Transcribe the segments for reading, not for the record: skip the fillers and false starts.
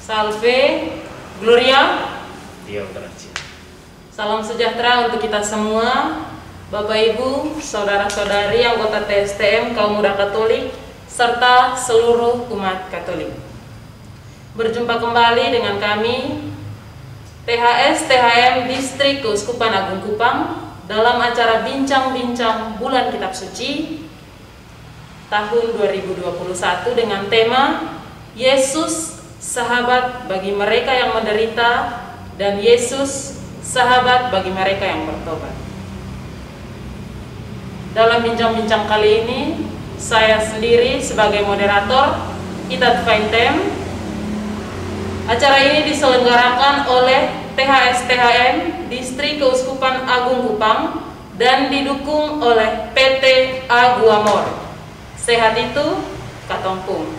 Salve, Gloria, Dio grazie. salam sejahtera untuk kita semua, Bapak Ibu, saudara-saudari anggota TSTM Kaum Muda Katolik, serta seluruh umat Katolik. Berjumpa kembali dengan kami, THS THM Distrik Keuskupan Agung Kupang, dalam acara Bincang-Bincang Bulan Kitab Suci tahun 2021 dengan tema Yesus sahabat bagi mereka yang menderita dan Yesus sahabat bagi mereka yang bertobat. Dalam bincang-bincang kali ini, saya sendiri sebagai moderator Itat Faintem. Acara ini diselenggarakan oleh THS THM Distrik Keuskupan Agung Kupang dan didukung oleh PT Aguamor. Sehat itu katompung.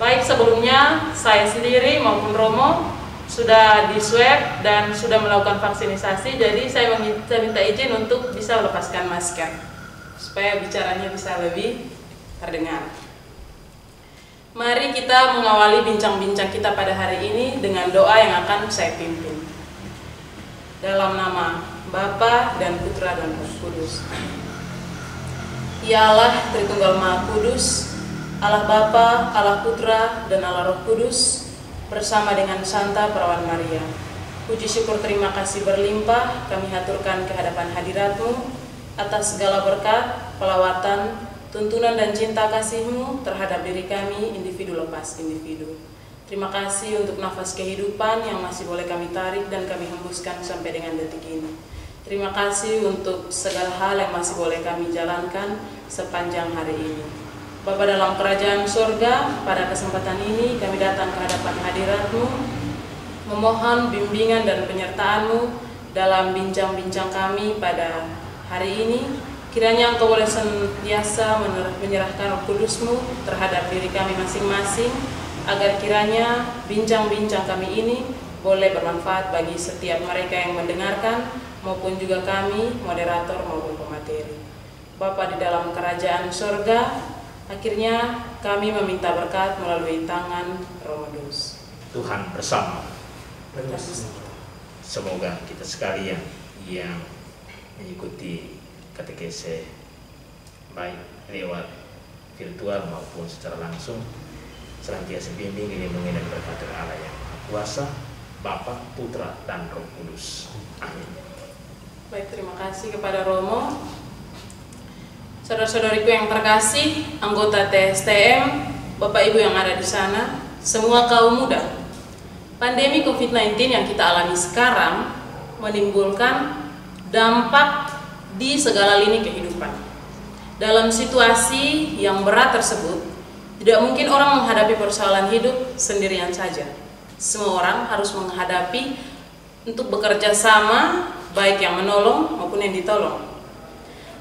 Baik, sebelumnya saya sendiri maupun Romo sudah di-swab dan sudah melakukan vaksinisasi, jadi saya minta izin untuk bisa melepaskan masker supaya bicaranya bisa lebih terdengar. Mari kita mengawali bincang-bincang kita pada hari ini dengan doa yang akan saya pimpin. Dalam nama Bapa dan Putra dan Roh Kudus. Ya Allah Tritunggal Maha Kudus, Allah Bapa, Allah Putra, dan Allah Roh Kudus, bersama dengan Santa Perawan Maria. Puji syukur terima kasih berlimpah kami haturkan kehadapan hadirat-Mu atas segala berkat, pelawatan, tuntunan dan cinta kasih-Mu terhadap diri kami individu lepas individu. Terima kasih untuk nafas kehidupan yang masih boleh kami tarik dan kami hembuskan sampai dengan detik ini. Terima kasih untuk segala hal yang masih boleh kami jalankan sepanjang hari ini. Bapa dalam kerajaan surga, pada kesempatan ini kami datang ke hadapan hadirat-Mu, memohon bimbingan dan penyertaan-Mu dalam bincang-bincang kami pada hari ini. Kiranya Engkau boleh senantiasa menyerahkan Roh Kudus-Mu terhadap diri kami masing-masing, agar kiranya bincang-bincang kami ini boleh bermanfaat bagi setiap mereka yang mendengarkan, maupun juga kami, moderator maupun pemateri. Bapa di dalam kerajaan surga, akhirnya kami meminta berkat melalui tangan Romo Deus. Tuhan bersama. Semoga kita sekalian yang mengikuti katekese baik lewat virtual maupun secara langsung senantiasa bimbing, dilindungi dan berkati Allah yang Maha Kuasa, Bapa, Putra, dan Roh Kudus. Amin. Baik, terima kasih kepada Romo. Saudara-saudariku yang terkasih, anggota TSTM, Bapak Ibu yang ada di sana, semua kaum muda. Pandemi COVID-19 yang kita alami sekarang menimbulkan dampak di segala lini kehidupan. Dalam situasi yang berat tersebut, tidak mungkin orang menghadapi persoalan hidup sendirian saja. Semua orang harus menghadapi untuk bekerja sama, baik yang menolong maupun yang ditolong.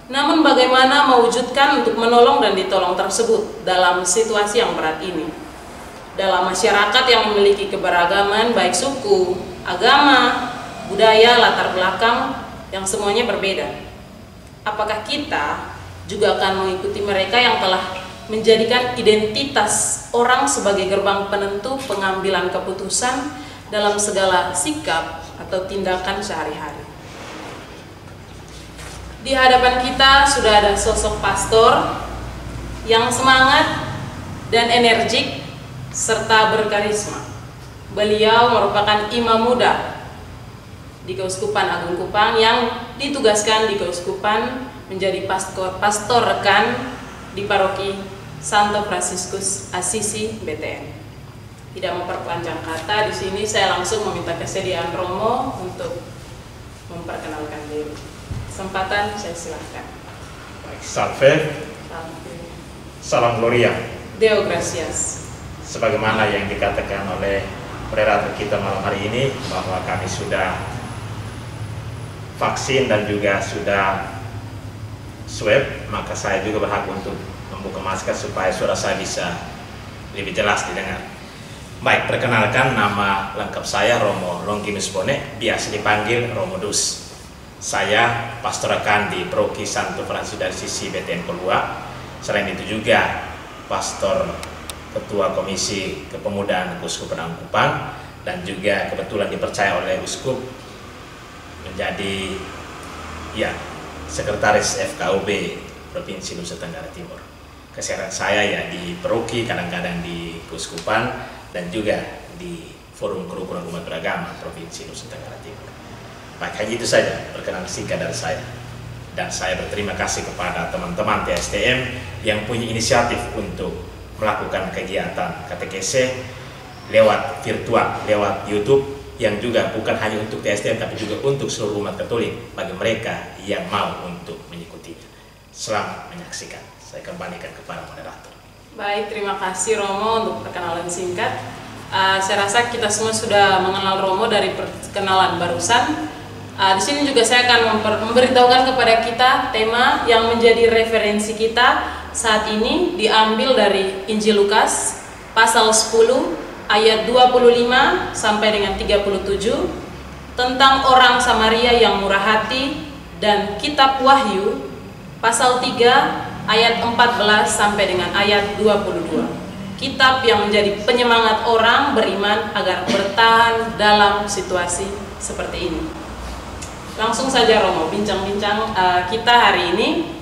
Namun bagaimana mewujudkan untuk menolong dan ditolong tersebut dalam situasi yang berat ini? Dalam masyarakat yang memiliki keberagaman baik suku, agama, budaya, latar belakang yang semuanya berbeda. Apakah kita juga akan mengikuti mereka yang telah menjadikan identitas orang sebagai gerbang penentu pengambilan keputusan dalam segala sikap atau tindakan sehari-hari? Di hadapan kita sudah ada sosok pastor yang semangat dan energik serta berkarisma. Beliau merupakan imam muda di Keuskupan Agung Kupang yang ditugaskan di Keuskupan menjadi pastor rekan di paroki Santo Fransiskus Assisi BTN. Tidak memperpanjang kata, di sini saya langsung meminta kesediaan Romo untuk memperkenalkan diri. Kesempatan saya silahkan. Baik, salve, salam gloria, Deo gratias. Sebagaimana yang dikatakan oleh moderator kita malam hari ini, bahwa kami sudah vaksin dan juga sudah swab, maka saya juga berhak untuk membuka masker supaya suara saya bisa lebih jelas didengar. Baik, perkenalkan, nama lengkap saya Romo Longinus Bone, biasa dipanggil Romo Dus. Saya pastor rekan di Paroki Santo Fransiskus Assisi BTN Kolua. Selain itu juga pastor Ketua Komisi Kepemudaan Keuskupan Kupang, dan juga kebetulan dipercaya oleh Uskup menjadi Sekretaris FKUB Provinsi Nusa Tenggara Timur. Keseharian saya di Peruki, kadang-kadang di Keuskupan, dan juga di Forum Kerukunan Umat Beragama Provinsi Nusa Tenggara Timur. Baik, hanya itu saja perkenalan singkat dari saya. Dan saya berterima kasih kepada teman-teman TSTM yang punya inisiatif untuk melakukan kegiatan katekese lewat virtual, lewat YouTube, yang juga bukan hanya untuk TSTM tapi juga untuk seluruh umat Katolik bagi mereka yang mau untuk mengikutinya. Selamat menyaksikan. Saya kembalikan kepada moderator. Baik, terima kasih Romo untuk perkenalan singkat. Saya rasa kita semua sudah mengenal Romo dari perkenalan barusan. Di sini juga saya akan memberitahukan kepada kita tema yang menjadi referensi kita saat ini, diambil dari Injil Lukas pasal 10 ayat 25 sampai dengan 37 tentang orang Samaria yang murah hati, dan kitab Wahyu pasal 3 ayat 14 sampai dengan ayat 22. Kitab yang menjadi penyemangat orang beriman agar bertahan dalam situasi seperti ini. Langsung saja Romo, bincang-bincang kita hari ini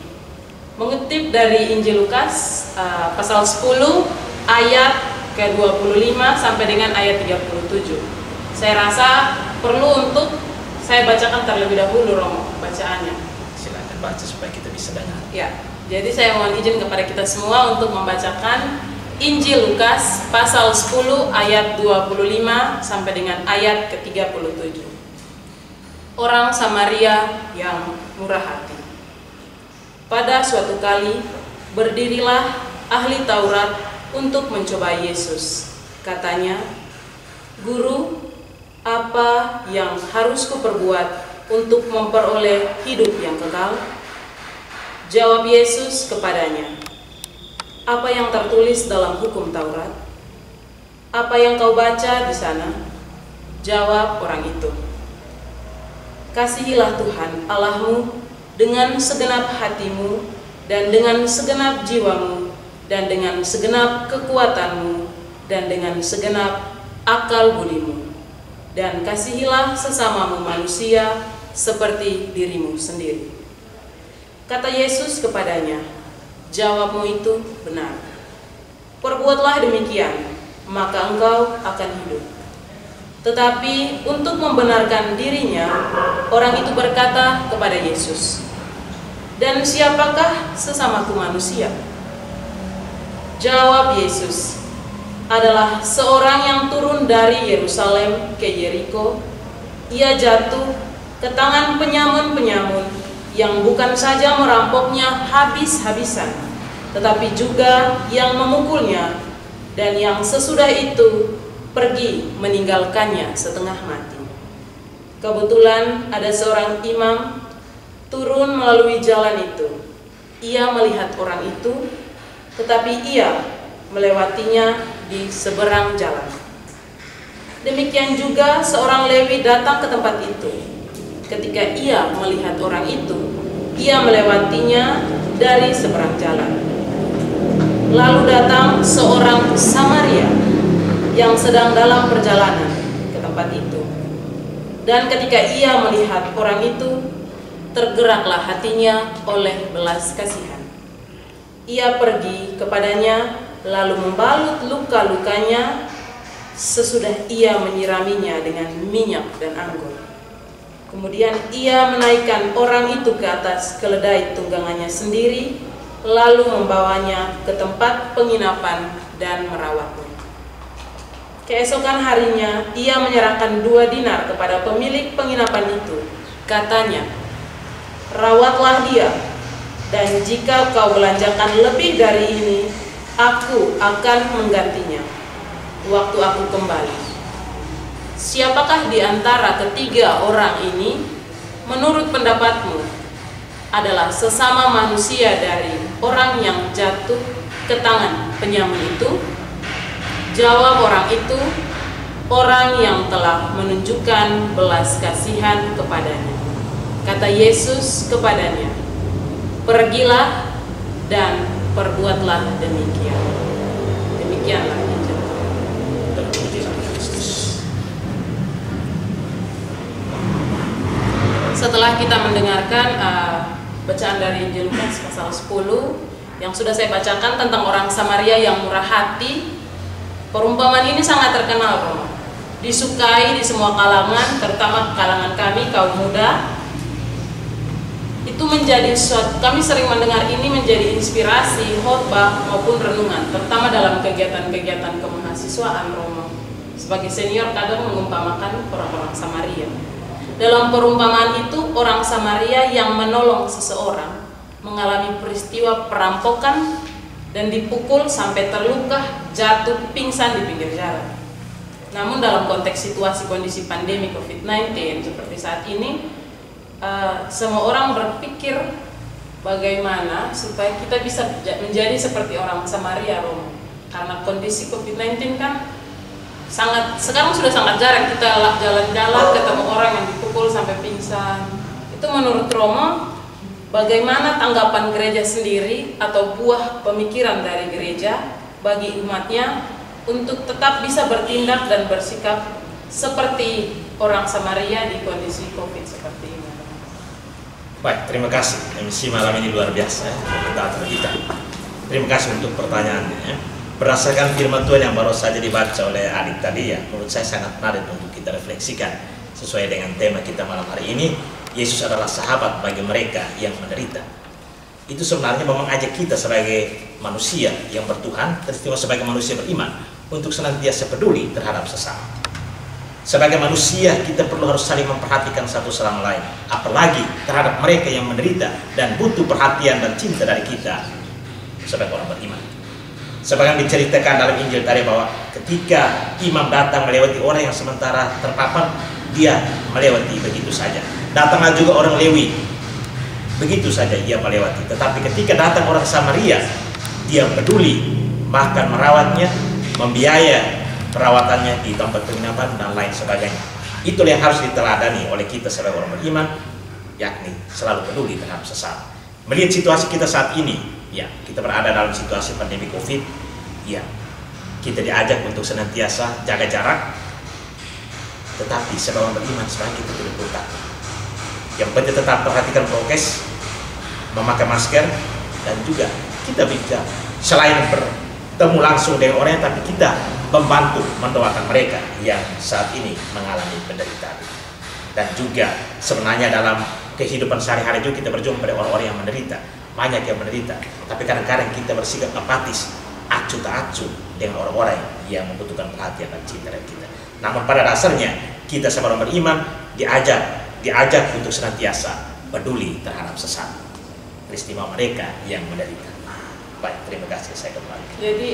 mengutip dari Injil Lukas pasal 10 ayat ke-25 sampai dengan ayat 37. Saya rasa perlu untuk saya bacakan terlebih dahulu Romo bacaannya. Silakan baca supaya kita bisa dengar. Ya, jadi saya mohon izin kepada kita semua untuk membacakan Injil Lukas pasal 10 ayat 25 sampai dengan ayat ke-37. Orang Samaria yang murah hati. Pada suatu kali berdirilah ahli Taurat untuk mencoba Yesus. Katanya, "Guru, apa yang harus kuperbuat untuk memperoleh hidup yang kekal?" Jawab Yesus kepadanya, "Apa yang tertulis dalam hukum Taurat? Apa yang kau baca di sana?" Jawab orang itu, "Kasihilah Tuhan Allahmu dengan segenap hatimu dan dengan segenap jiwamu dan dengan segenap kekuatanmu dan dengan segenap akal budimu, dan kasihilah sesamamu manusia seperti dirimu sendiri." Kata Yesus kepadanya, "Jawabmu itu benar. Perbuatlah demikian, maka engkau akan hidup." Tetapi untuk membenarkan dirinya, orang itu berkata kepada Yesus, "Dan siapakah sesamaku manusia?" Jawab Yesus, "Adalah seorang yang turun dari Yerusalem ke Yeriko. Ia jatuh ke tangan penyamun-penyamun yang bukan saja merampoknya habis-habisan, tetapi juga yang memukulnya, dan yang sesudah itu pergi meninggalkannya setengah mati. Kebetulan ada seorang imam turun melalui jalan itu. Ia melihat orang itu, tetapi ia melewatinya di seberang jalan. Demikian juga seorang Lewi datang ke tempat itu. Ketika ia melihat orang itu, ia melewatinya dari seberang jalan. Lalu datang seorang Samaria yang sedang dalam perjalanan ke tempat itu. Dan ketika ia melihat orang itu, tergeraklah hatinya oleh belas kasihan. Ia pergi kepadanya, lalu membalut luka-lukanya, sesudah ia menyiraminya dengan minyak dan anggur. Kemudian ia menaikkan orang itu ke atas keledai tunggangannya sendiri, lalu membawanya ke tempat penginapan dan merawatnya. Keesokan harinya ia menyerahkan 2 dinar kepada pemilik penginapan itu. Katanya, "Rawatlah dia, dan jika kau belanjakan lebih dari ini, aku akan menggantinya waktu aku kembali." Siapakah di antara ketiga orang ini, menurut pendapatmu, adalah sesama manusia dari orang yang jatuh ke tangan penyamun itu? Jawab orang itu, "Orang yang telah menunjukkan belas kasihan kepadanya." Kata Yesus kepadanya, "Pergilah dan perbuatlah demikian." Demikianlah Injil. Terpuji sama Kristus. Setelah kita mendengarkan bacaan dari Injil Lukas pasal 10 yang sudah saya bacakan tentang orang Samaria yang murah hati, perumpamaan ini sangat terkenal, Romo. Disukai di semua kalangan, terutama kalangan kami kaum muda. Itu menjadi kami sering mendengar ini menjadi inspirasi khotbah maupun renungan, terutama dalam kegiatan-kegiatan kemahasiswaan, Romo. Sebagai senior kadang mengumpamakan orang-orang Samaria. Dalam perumpamaan itu, orang Samaria yang menolong seseorang mengalami peristiwa perampokan dan dipukul sampai terluka, jatuh pingsan di pinggir jalan. Namun dalam konteks situasi kondisi pandemi COVID-19 seperti saat ini, semua orang berpikir bagaimana supaya kita bisa menjadi seperti orang Samaria, Romo. Karena kondisi COVID-19 kan sekarang sudah sangat jarang kita jalan-jalan ketemu orang yang dipukul sampai pingsan. Itu menurut Romo, bagaimana tanggapan gereja sendiri atau buah pemikiran dari gereja bagi umatnya untuk tetap bisa bertindak dan bersikap seperti orang Samaria di kondisi COVID seperti ini? Baik, terima kasih. MC malam ini luar biasa, komentator kita. Terima kasih untuk pertanyaannya. Berdasarkan firman Tuhan yang baru saja dibaca oleh adik tadi, ya, menurut saya sangat menarik untuk kita refleksikan sesuai dengan tema kita malam hari ini. Yesus adalah sahabat bagi mereka yang menderita. Itu sebenarnya memang ajak kita sebagai manusia yang bertuhan, terutama sebagai manusia beriman, untuk senantiasa peduli terhadap sesama. Sebagai manusia kita perlu harus saling memperhatikan satu sama lain, apalagi terhadap mereka yang menderita dan butuh perhatian dan cinta dari kita sebagai orang beriman. Sebagian diceritakan dalam Injil tadi bahwa ketika imam datang melewati orang yang sementara terpapar, dia melewati begitu saja. Datanglah juga orang Lewi, begitu saja ia melewati. Tetapi ketika datang orang Samaria, dia peduli, bahkan merawatnya, membiaya perawatannya di tempat penginapan dan lain sebagainya. Itulah yang harus diteladani oleh kita sebagai orang beriman, yakni selalu peduli terhadap sesama. Melihat situasi kita saat ini, ya, kita berada dalam situasi pandemi COVID, ya, kita diajak untuk senantiasa jaga jarak, tetapi sebagai orang beriman sebagai kita tidak perlu takut. Yang penting tetap perhatikan prokes, memakai masker, dan juga kita bisa selain bertemu langsung dengan orang, tapi kita membantu mendoakan mereka yang saat ini mengalami penderitaan. Dan juga sebenarnya dalam kehidupan sehari-hari juga kita berjumpa pada orang-orang yang menderita. Banyak yang menderita, tapi kadang-kadang kita bersikap apatis, acuh tak acuh dengan orang-orang yang membutuhkan perhatian dan cinta dari kita. Namun pada dasarnya kita sebagai orang beriman diajak untuk senantiasa peduli terhadap sesama, peristiwa mereka yang menderita. Baik, terima kasih, saya kembali. Jadi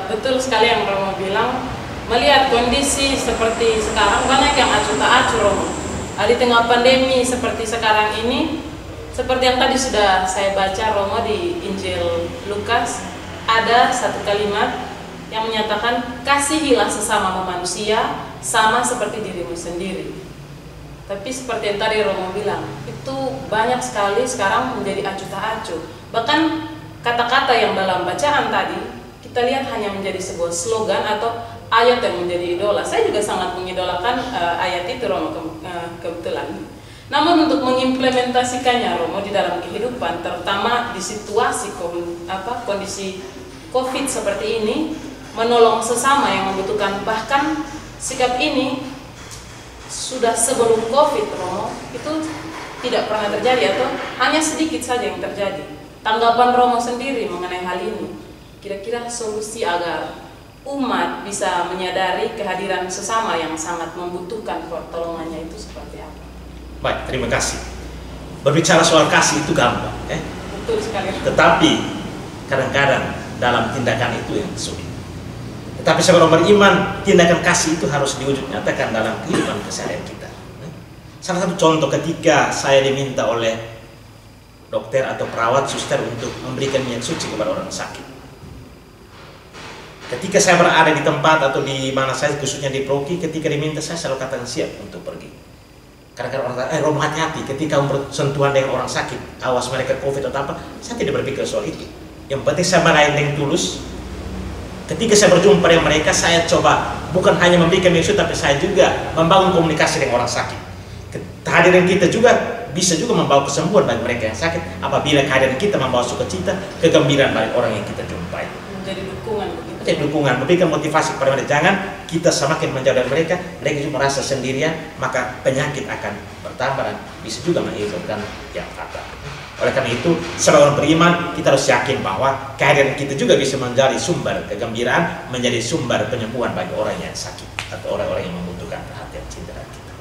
betul sekali yang Romo bilang, melihat kondisi seperti sekarang banyak yang acuh tak acuh, Romo. Di tengah pandemi seperti sekarang ini, seperti yang tadi sudah saya baca, Romo, di Injil Lukas, ada satu kalimat yang menyatakan, kasihilah sesama manusia sama seperti dirimu sendiri. Tapi seperti yang tadi Romo bilang, itu banyak sekali sekarang menjadi acuh tak acuh. Bahkan kata-kata yang dalam bacaan tadi, kita lihat hanya menjadi sebuah slogan atau ayat yang menjadi idola. Saya juga sangat mengidolakan ayat itu, Romo, kebetulan. Namun untuk mengimplementasikannya, Romo, di dalam kehidupan, terutama di situasi kondisi COVID seperti ini, menolong sesama yang membutuhkan, bahkan sikap ini sudah sebelum COVID, Romo, itu tidak pernah terjadi atau hanya sedikit saja yang terjadi. Tanggapan Romo sendiri mengenai hal ini, kira-kira solusi agar umat bisa menyadari kehadiran sesama yang sangat membutuhkan pertolongannya itu seperti apa? Baik, terima kasih. Berbicara soal kasih itu gampang, Betul sekali. Tetapi kadang-kadang dalam tindakan itu yang sulit. Tetapi sebagai orang beriman, tindakan kasih itu harus diwujud nyatakan dalam kehidupan keseharian kita. Salah satu contoh ketika saya diminta oleh dokter atau perawat, suster untuk memberikan minyak suci kepada orang sakit. Ketika saya berada di tempat atau di mana saya, khususnya di Proki, ketika diminta saya selalu katakan siap untuk pergi. Kadang-kadang orang kata, Romo, hati-hati ketika bersentuhan dengan orang sakit, awas mereka COVID atau apa. Saya tidak berpikir soal itu. Yang penting saya melayani dengan tulus, Ketika saya berjumpa dengan mereka, saya coba bukan hanya memberikan maksud, tapi saya juga membangun komunikasi dengan orang sakit. Kehadiran kita juga bisa juga membawa kesembuhan bagi mereka yang sakit apabila kehadiran kita membawa sukacita, kegembiraan bagi orang yang kita jumpai. Menjadi dukungan begitu. Menjadi dukungan, memberikan motivasi kepada mereka. Jangan kita semakin menjauh dari mereka juga merasa sendirian, maka penyakit akan bertambah dan bisa juga mengakibatkan yang fatal. Oleh karena itu, sebagai orang beriman, kita harus yakin bahwa kehadiran kita juga bisa menjadi sumber kegembiraan, menjadi sumber penyembuhan bagi orang yang sakit atau orang-orang yang membutuhkan perhatian cinta kita.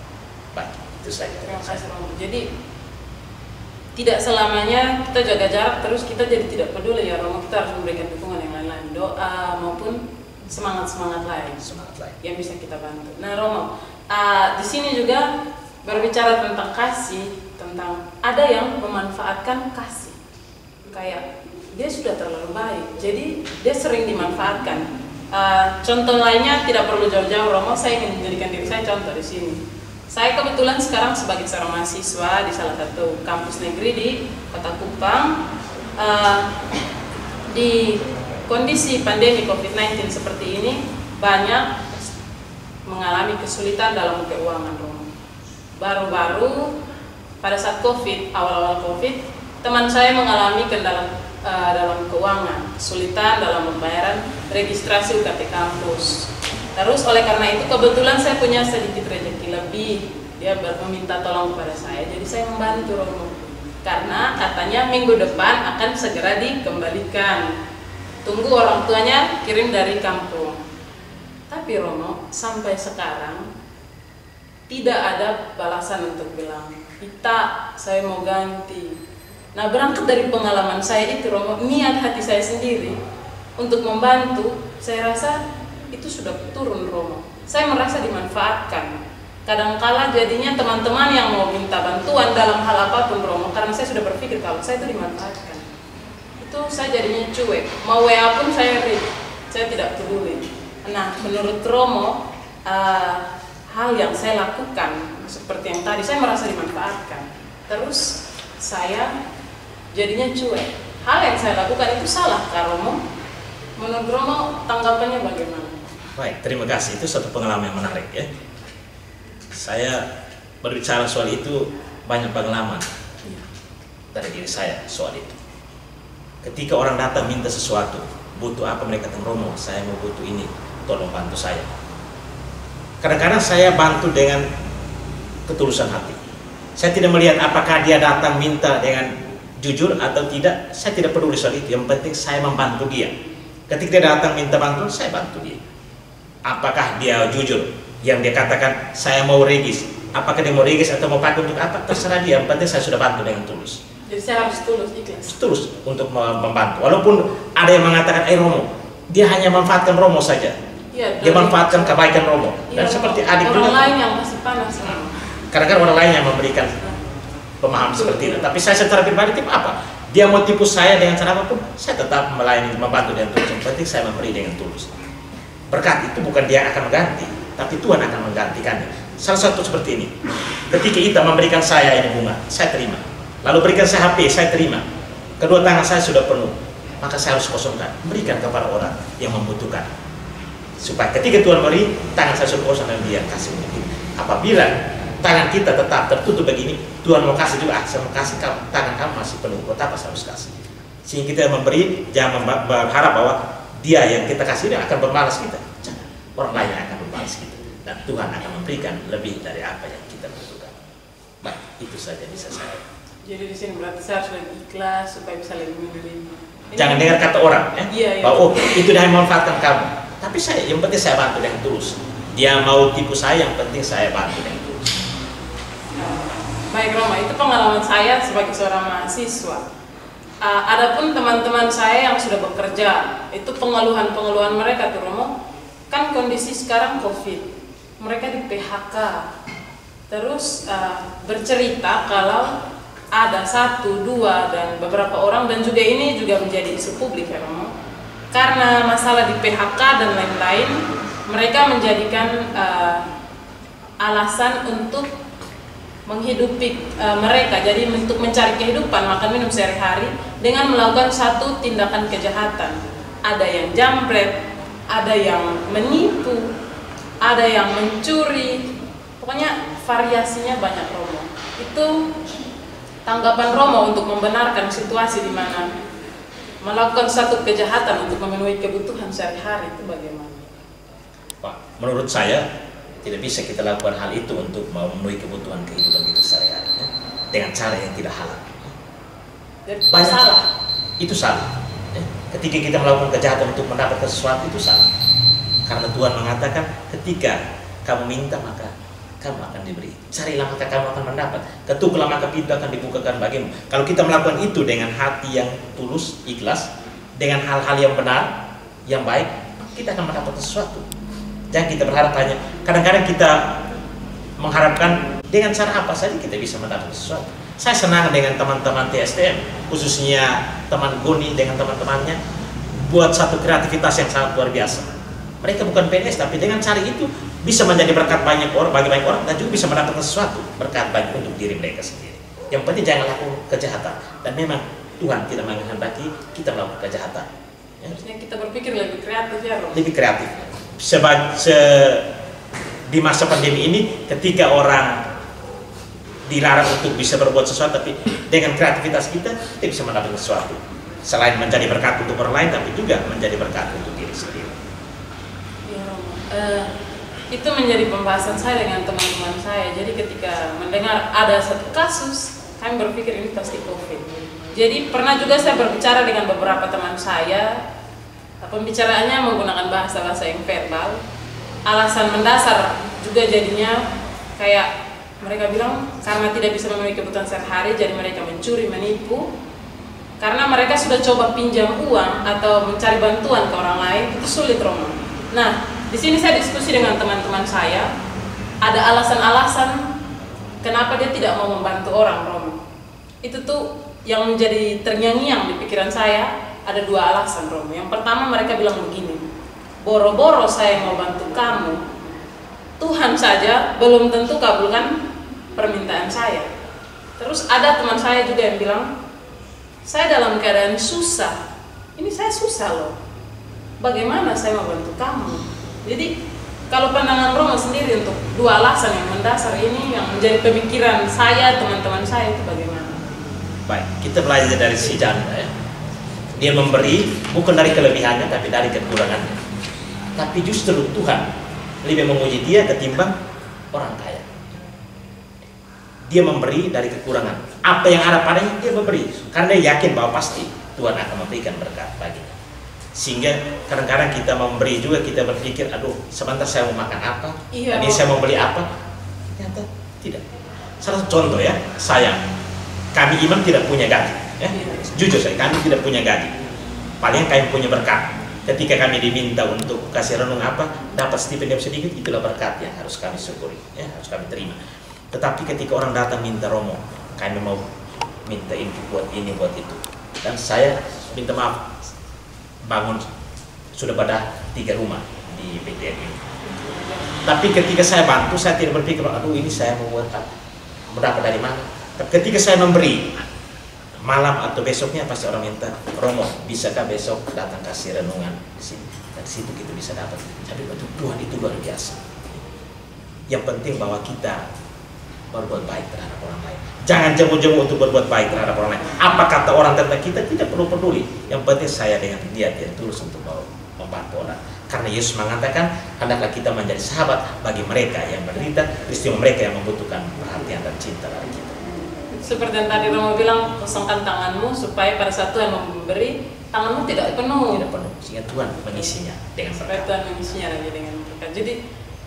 Baik, itu saja. Terima kasih, Romo. Jadi tidak selamanya kita jaga jarak terus kita jadi tidak peduli ya, Romo. Kita harus memberikan dukungan yang lain-lain, doa maupun semangat-semangat lain yang bisa kita bantu. Nah, Romo, di sini juga berbicara tentang kasih, tentang ada yang memanfaatkan kasih, kayak dia sudah terlalu baik, jadi dia sering dimanfaatkan. Contoh lainnya tidak perlu jauh-jauh, Romo. Saya ingin menjadikan diri saya contoh di sini. Saya kebetulan sekarang sebagai seorang mahasiswa di salah satu kampus negeri di Kota Kupang. Di kondisi pandemi COVID-19 seperti ini, banyak mengalami kesulitan dalam keuangan, Romo. Baru-baru pada saat COVID, awal-awal COVID, teman saya mengalami kendala dalam keuangan, kesulitan dalam pembayaran registrasi UKT kampus. Terus oleh karena itu kebetulan saya punya sedikit rezeki lebih, dia meminta tolong kepada saya, jadi saya membantu, Romo. Karena katanya minggu depan akan segera dikembalikan. Tunggu orang tuanya kirim dari kampung. Tapi Romo, sampai sekarang tidak ada balasan untuk bilang, "Kita, saya mau ganti." Nah, berangkat dari pengalaman saya itu, Romo, niat hati saya sendiri untuk membantu, saya rasa itu sudah turun, Romo. Saya merasa dimanfaatkan. Kadangkala jadinya teman-teman yang mau minta bantuan dalam hal apapun, Romo, karena saya sudah berpikir kalau saya itu dimanfaatkan, itu saya jadinya cuek. Mau WA pun saya read, saya tidak peduli. Nah, menurut Romo, hal yang saya lakukan seperti yang tadi, saya merasa dimanfaatkan. Terus saya jadinya cuek. Hal yang saya lakukan itu salah, Kak Romo? Menurut Romo, tanggapannya bagaimana? Baik, terima kasih. Itu satu pengalaman yang menarik ya. Saya berbicara soal itu banyak pengalaman dari diri saya soal itu. Ketika orang datang minta sesuatu, butuh apa, mereka kata, "Romo, saya mau butuh ini, tolong bantu saya." Kadang-kadang saya bantu dengan ketulusan hati. Saya tidak melihat apakah dia datang minta dengan jujur atau tidak. Saya tidak peduli soal itu. Yang penting saya membantu dia. Ketika dia datang minta bantuan, saya bantu dia. Apakah dia jujur? Yang dia katakan, "Saya mau regis." Apakah dia mau regis atau mau pakai untuk apa? Terserah dia. Yang penting saya sudah bantu dengan tulus. Jadi saya harus tulus, ikhlas. Tulus untuk membantu. Walaupun ada yang mengatakan, Romo, dia hanya manfaatkan Romo saja. Ya, dia manfaatkan kebaikan Romo. Dan seperti adik orang lain yang masih panas. Kadang-kadang orang lain yang memberikan pemahaman seperti itu. Tapi saya secara pribadi tipe apa? Dia mau tipu saya dengan cara apapun, saya tetap melayani, membantu dengan tulus. Yang penting saya memberi dengan tulus. Berkat itu bukan dia akan mengganti, tapi Tuhan akan menggantikannya. Salah satu seperti ini. Ketika kita memberikan saya ini bunga, saya terima. Lalu berikan saya HP, saya terima. Kedua tangan saya sudah penuh, maka saya harus kosongkan, berikan kepada orang yang membutuhkan. Supaya ketika Tuhan beri, tangan saya sudah kosong dan dia kasih mungkin. Apabila tangan kita tetap tertutup begini, Tuhan mau kasih juga, saya mau kasih kamu, tangan kamu masih penuh, buat apa saya harus kasih? Sehingga kita memberi, jangan berharap bahwa dia yang kita kasih ini akan berbalas kita. Jangan, orang lain yang akan berbalas kita. Dan Tuhan akan memberikan lebih dari apa yang kita butuhkan. Baik, itu saja bisa saya. Jadi di sini berarti saya harus lebih ikhlas supaya bisa lebih menerima. Jangan dengar kata orang, Iya. bahwa itu dia memanfaatkan kamu. Tapi saya, yang penting saya bantu dengan tulus. Dia mau tipu saya, yang penting saya bantu dengan tulus. Baik, Romo, itu pengalaman saya sebagai seorang mahasiswa. Adapun teman-teman saya yang sudah bekerja, itu pengeluhan-pengeluhan mereka tuh, Romo, kan kondisi sekarang COVID, mereka di PHK. Terus bercerita kalau ada 1, 2 dan beberapa orang, dan juga ini juga menjadi isu publik ya, Romo. Karena masalah di PHK dan lain-lain, mereka menjadikan alasan untuk menghidupi mereka, jadi untuk mencari kehidupan, makan minum sehari-hari dengan melakukan satu tindakan kejahatan. Ada yang jambret, ada yang menipu, ada yang mencuri, pokoknya variasinya banyak Romo. Itu tanggapan Romo untuk membenarkan situasi di mana melakukan satu kejahatan untuk memenuhi kebutuhan sehari-hari itu bagaimana? Pak, menurut saya tidak bisa kita lakukan hal itu untuk memenuhi kebutuhan kehidupan kita sehari-hari dengan cara yang tidak halal. Banyak salah. Itu salah. Ketika kita melakukan kejahatan untuk mendapatkan sesuatu itu salah. Karena Tuhan mengatakan ketika kamu minta maka kamu akan diberi. Carilah maka kamu akan mendapat. Ketuklah maka pintu akan dibukakan bagimu. Kalau kita melakukan itu dengan hati yang tulus, ikhlas, dengan hal-hal yang benar, yang baik, kita akan mendapatkan sesuatu. Jangan kita berharap hanya. Kadang-kadang kita mengharapkan dengan cara apa saja kita bisa mendapatkan sesuatu. Saya senang dengan teman-teman TSTM, khususnya teman Goni dengan teman-temannya, buat satu kreativitas yang sangat luar biasa. Mereka bukan PNS, tapi dengan cara itu bisa menjadi berkat banyak orang, bagi banyak orang, dan juga bisa mendapatkan sesuatu berkat banyak untuk diri mereka sendiri. Yang penting jangan lakukan kejahatan. Dan memang Tuhan tidak menghendaki kita melakukan kejahatan. Harusnya kita berpikir lebih kreatif ya, Rom. Lebih kreatif. Di masa pandemi ini, ketika orang dilarang untuk bisa berbuat sesuatu, tapi dengan kreativitas kita bisa mendapatkan sesuatu. Selain menjadi berkat untuk orang lain, tapi juga menjadi berkat untuk diri sendiri. Ya, Romo. Itu menjadi pembahasan saya dengan teman-teman saya. Jadi ketika mendengar ada satu kasus, kami berpikir ini pasti COVID. Jadi pernah juga saya berbicara dengan beberapa teman saya. Pembicaraannya menggunakan bahasa-bahasa yang verbal. Alasan mendasar juga jadinya kayak mereka bilang karena tidak bisa memenuhi kebutuhan sehari-hari, jadi mereka mencuri, menipu. Karena mereka sudah coba pinjam uang atau mencari bantuan ke orang lain, itu sulit, Romo. Nah, di sini saya diskusi dengan teman-teman saya, ada alasan-alasan kenapa dia tidak mau membantu orang, Romo. Itu tuh yang menjadi terngiang-ngiang di pikiran saya. Ada dua alasan, Romo. Yang pertama mereka bilang begini, boro-boro saya mau bantu kamu, Tuhan saja belum tentu kabulkan permintaan saya. Terus ada teman saya juga yang bilang, saya dalam keadaan susah, ini saya susah loh, bagaimana saya mau bantu kamu? Jadi kalau pandangan Romo sendiri untuk dua alasan yang mendasar ini yang menjadi pemikiran saya, teman-teman saya itu bagaimana? Baik, kita belajar dari si janda ya. Dia memberi bukan dari kelebihannya tapi dari kekurangannya. Tapi justru Tuhan lebih memuji dia ketimbang orang kaya. Dia memberi dari kekurangan. Apa yang ada padanya dia memberi karena dia yakin bahwa pasti Tuhan akan memberikan berkat baginya. Sehingga kadang-kadang kita memberi juga kita berpikir, aduh sebentar saya mau makan apa, ini saya mau beli apa. Ternyata tidak. Salah satu contoh ya, kami imam tidak punya gaji. Ya. Jujur saya, kami tidak punya gaji. Paling kami punya berkat. Ketika kami diminta untuk kasih renung apa, dapat stipendium sedikit, itulah berkat yang harus kami syukuri, ya, harus kami terima. Tetapi ketika orang datang minta Romo, kami mau minta info buat ini, buat itu. Dan saya minta maaf, bangun sudah pada 3 rumah di PTN ini. Tapi ketika saya bantu, saya tidak berpikir, aduh ini saya mau buat apa, berdapat dari mana. Tapi ketika saya memberi, malam atau besoknya pasti orang minta, Romo, bisakah besok datang kasih renungan di sini? Dari situ kita bisa dapat. Tapi untuk Tuhan itu luar biasa. Yang penting bahwa kita berbuat baik terhadap orang lain. Jangan jemu-jemu untuk berbuat baik terhadap orang lain. Apa kata orang tentang kita tidak perlu peduli. Yang penting saya dengan dia tulus untuk membantu orang. Karena Yesus mengatakan, hendaklah kita menjadi sahabat bagi mereka yang menderita, peristiwa mereka yang membutuhkan perhatian dan cinta dari kita. Seperti yang tadi Romo bilang, kosongkan tanganmu supaya pada saat Tuhan memberi, tanganmu tidak penuh. Tidak penuh, sehingga Tuhan mengisinya dengan berkat. Supaya Tuhan mengisinya lagi dengan berkat. Jadi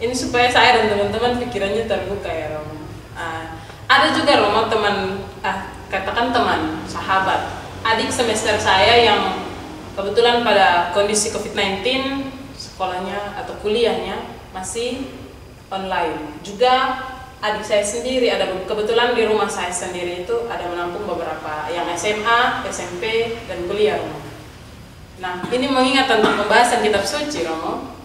ini supaya saya dan teman-teman pikirannya terbuka ya Romo. Ada juga Romo teman, katakan teman, sahabat, adik semester saya yang kebetulan pada kondisi COVID-19 sekolahnya atau kuliahnya masih online. Juga adik saya sendiri ada kebetulan di rumah saya sendiri itu ada menampung beberapa yang SMA, SMP dan kuliah Romo. Nah ini mengingat tentang pembahasan kitab suci Romo.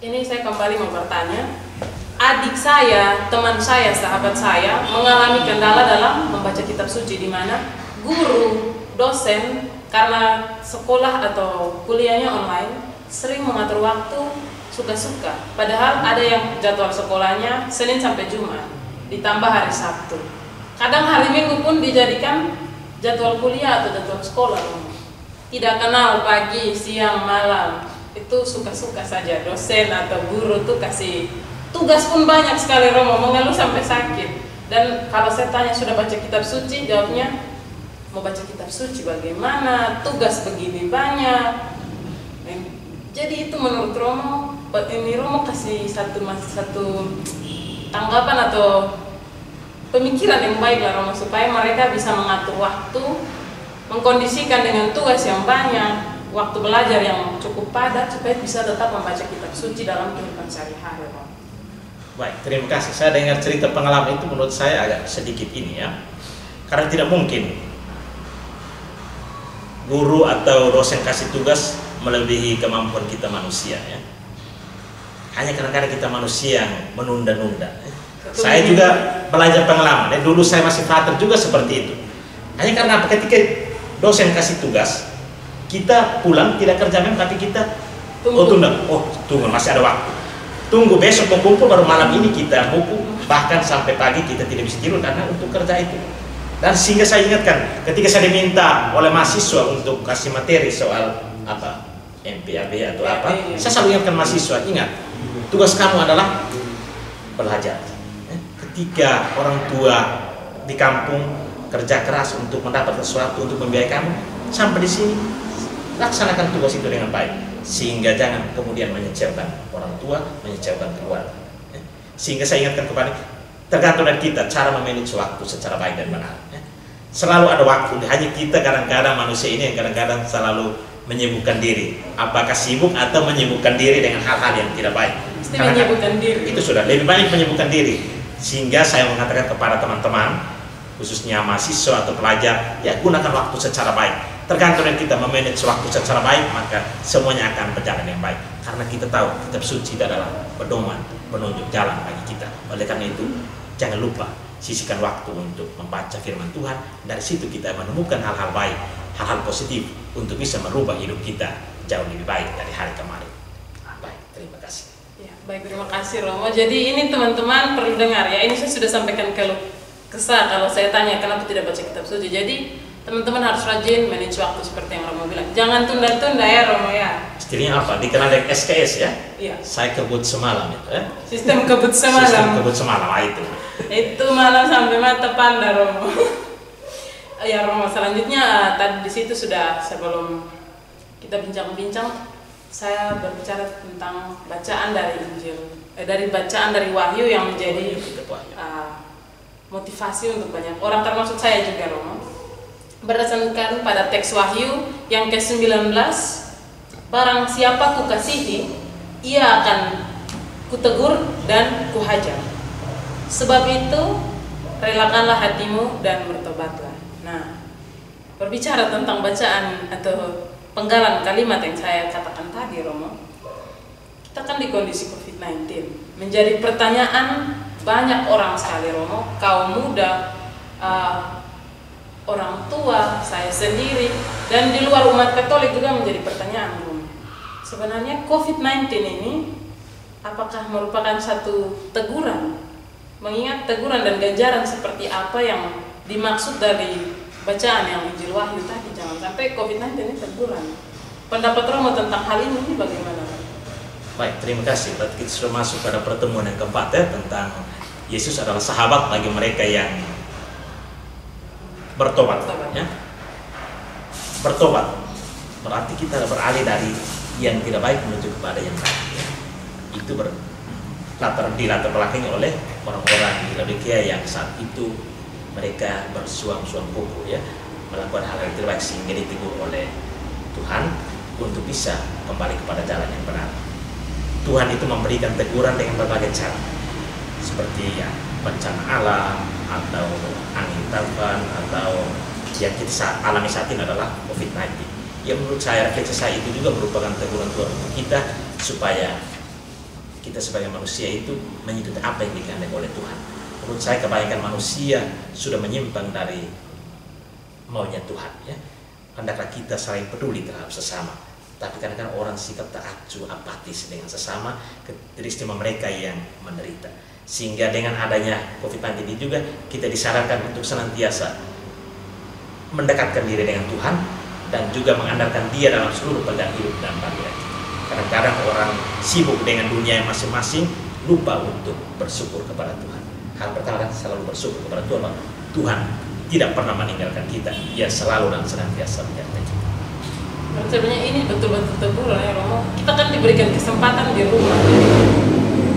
Ini saya kembali mau bertanya, adik saya, teman saya, sahabat saya mengalami kendala dalam membaca kitab suci di mana guru, dosen karena sekolah atau kuliahnya online sering mengatur waktu suka-suka. Padahal ada yang jadwal sekolahnya Senin sampai Jumat, ditambah hari Sabtu. Kadang hari Minggu pun dijadikan jadwal kuliah atau jadwal sekolah. Tidak kenal pagi, siang, malam. Itu suka-suka saja. Dosen atau guru tuh kasih tugas pun banyak sekali, Romo, mengeluh sampai sakit. Dan kalau saya tanya sudah baca kitab suci, jawabnya mau baca kitab suci bagaimana, tugas begini banyak. Jadi itu menurut Romo, ini Romo kasih satu tanggapan atau pemikiran yang baik lah, Romo, supaya mereka bisa mengatur waktu, mengkondisikan dengan tugas yang banyak, waktu belajar yang cukup padat, supaya bisa tetap membaca kitab suci dalam kehidupan sehari-hari, Romo. Baik, terima kasih. Saya dengar cerita pengalaman itu menurut saya agak sedikit ini ya, karena tidak mungkin guru atau dosen kasih tugas melebihi kemampuan kita manusia ya. Hanya kadang-kadang kita manusia yang menunda-nunda. Saya juga belajar pengalaman. Dulu saya masih frater juga seperti itu. Hanya karena ketika dosen kasih tugas, kita pulang tidak kerja memang, tapi kita tunggu masih ada waktu. Tunggu besok mau kumpul, baru malam ini kita buku, bahkan sampai pagi kita tidak bisa tidur karena untuk kerja itu. Dan sehingga saya ingatkan ketika saya diminta oleh mahasiswa untuk kasih materi soal apa MPAB atau apa, saya selalu ingatkan mahasiswa, ingat tugas kamu adalah belajar. Ketika orang tua di kampung kerja keras untuk mendapat sesuatu untuk membiayai kamu, sampai di sini laksanakan tugas itu dengan baik, sehingga jangan kemudian mengecewakan orang tua, mengecewakan keluarga. Sehingga saya ingatkan kepada, tergantung dari kita cara memanage waktu secara baik dan benar. Selalu ada waktu, hanya kita kadang-kadang manusia ini yang kadang-kadang selalu menyibukkan diri. Apakah sibuk atau menyibukkan diri dengan hal-hal yang tidak baik? Menyibukkan diri. Itu sudah lebih banyak menyibukkan diri. Sehingga saya mengatakan kepada teman-teman, khususnya mahasiswa atau pelajar, ya gunakan waktu secara baik. Tergantung dari kita memanage waktu secara baik, maka semuanya akan berjalan yang baik. Karena kita tahu kitab suci itu adalah pedoman, penunjuk jalan bagi kita. Oleh karena itu, jangan lupa sisihkan waktu untuk membaca firman Tuhan. Dari situ kita menemukan hal-hal baik, hal-hal positif untuk bisa merubah hidup kita jauh lebih baik dari hari kemarin. Baik, terima kasih. Ya, baik, terima kasih Romo. Jadi ini teman-teman perlu dengar ya. Ini saya sudah sampaikan kesah kalau saya tanya kenapa tidak baca kitab suci. Jadi teman-teman harus rajin manage waktu seperti yang Romo bilang. Jangan tunda-tunda ya Romo ya. Istilahnya apa? Dikenal dengan SKS ya? Iya. Saya kebut semalam itu ya. Sistem kebut semalam. Sistem kebut semalam itu. Itu malam sampai mata panda Romo. Ya Romo, selanjutnya tadi di situ sudah sebelum kita bincang-bincang, saya berbicara tentang bacaan dari Injil, dari bacaan dari Wahyu yang menjadi motivasi untuk banyak orang, termasuk saya juga Romo. Berdasarkan pada teks Wahyu yang ke-19, barang siapa kukasihi, ia akan kutegur dan kuhajar. Sebab itu, relakanlah hatimu dan bertobatlah. Nah, berbicara tentang bacaan atau penggalan kalimat yang saya katakan tadi, Romo, kita kan di kondisi COVID-19. Menjadi pertanyaan banyak orang sekali, Romo, kaum muda, orang tua, saya sendiri, dan di luar umat Katolik juga menjadi pertanyaan, Romo. Sebenarnya COVID-19 ini apakah merupakan satu teguran? Mengingat teguran dan ganjaran seperti apa yang dimaksud dari bacaan yang Injil Wahyu tadi, jangan sampai COVID-19 ini teguran. Pendapat Romo tentang hal ini bagaimana? Baik, terima kasih. Berarti kita sudah masuk pada pertemuan yang keempat ya, tentang Yesus adalah sahabat bagi mereka yang bertobat. Ya. Bertobat berarti kita beralih dari yang tidak baik menuju kepada yang baik. Ya. Itu dilatar belakangi oleh orang-orang di Laodikia yang saat itu mereka bersuang-suang kuku ya, melakukan hal yang tidak baik, sehingga ditegur oleh Tuhan untuk bisa kembali kepada jalan yang benar. Tuhan itu memberikan teguran dengan berbagai cara, seperti ya bencana alam atau angin taufan atau yang kita alami saat ini adalah COVID-19. Ya menurut saya refleksi saya itu juga merupakan teguran Tuhan untuk kita supaya kita sebagai manusia itu mengikuti apa yang dikehendaki oleh Tuhan. Menurut saya kebanyakan manusia sudah menyimpang dari maunya Tuhan ya. Hendaklah kita saling peduli terhadap sesama. Tapi kadang-kadang orang sikap tak acuh, apatis dengan sesama, terutama mereka yang menderita. Sehingga dengan adanya COVID-19 ini juga kita disarankan untuk senantiasa mendekatkan diri dengan Tuhan dan juga mengandalkan Dia dalam seluruh perjalanan hidup dan panggilan kita. Kadang-kadang orang sibuk dengan dunia yang masing-masing, lupa untuk bersyukur kepada Tuhan. Hal pertama adalah selalu bersyukur kepada Tuhan bahwa Tuhan tidak pernah meninggalkan kita. Dia selalu dan senantiasa menyertai kita. Sebenarnya ini betul-betul teguran ya Romo. Kita kan diberikan kesempatan di rumah,